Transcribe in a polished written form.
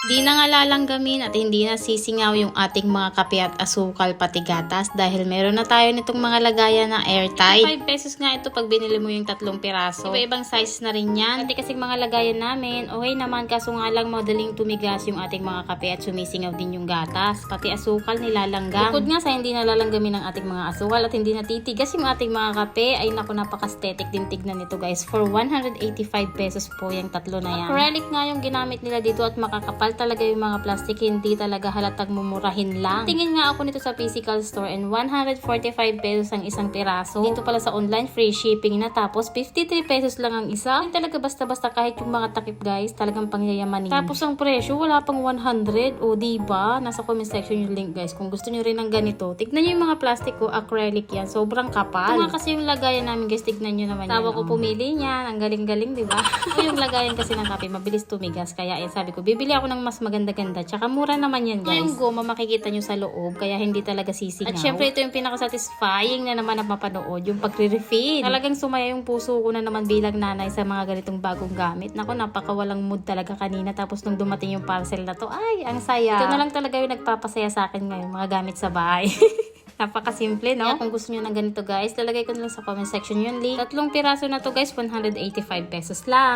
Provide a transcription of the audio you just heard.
Di na nga lalanggamin at hindi na sisingaw yung ating mga kape at asukal pati gatas dahil meron na tayo nitong mga lagayan na airtight. 5 pesos nga ito pag binili mo yung 3 piraso. Iba-ibang size na rin yan. Pati kasing mga lagayan namin, okay naman, kaso nga lang madaling tumigas yung ating mga kape at sumisingaw din yung gatas. Pati asukal nilalanggam. Bukod nga sa hindi nalalanggamin ng ating mga asukal at hindi natitigas yung ating mga kape, ay naku, napaka-aesthetic din tignan nito guys. For 185 pesos po yung tatlo na yan. Acrylic nga yung ginamit nila dito at makakapal talaga yung mga plastic, hindi talaga halatang mumurahin lang. Tingin nga ako nito sa physical store and 145 pesos ang isang piraso. Dito pala sa online, free shipping na, tapos 53 pesos lang ang isa. Hindi talaga basta-basta kahit yung mga takip guys, talagang pangyayamanin. Tapos ang presyo, wala pang 100. O diba? Nasa comment section yung link guys. Kung gusto nyo rin ng ganito, tignan nyo yung mga plastic ko, acrylic yan. Sobrang kapal. Ito nga kasi yung lagayan namin guys, tignan nyo naman yan. Tawa ko pumili niyan. Ang galing-galing, diba? Yung lagayan kasi ng kape, mabilis tumigas. Kaya sabi ko, bibili ako ng mas maganda-ganda. Tsaka mura naman yan guys. Yung goma makikita nyo sa loob, kaya hindi talaga sisingaw. At syempre ito yung pinaka-satisfying na naman na mapanood, yung pagre-refill. Talagang sumaya yung puso ko na naman bilang nanay sa mga ganitong bagong gamit. Naku, napakawalang mood talaga kanina. Tapos nung dumating yung parcel na to, ay, ang saya. Ito na lang talaga yung nagpapasaya sa akin ngayon, mga gamit sa bahay. Napakasimple, no? Kaya kung gusto nyo ng ganito guys, lalagay ko na lang sa comment section yung link. 3 piraso na to guys, 185 pesos lang.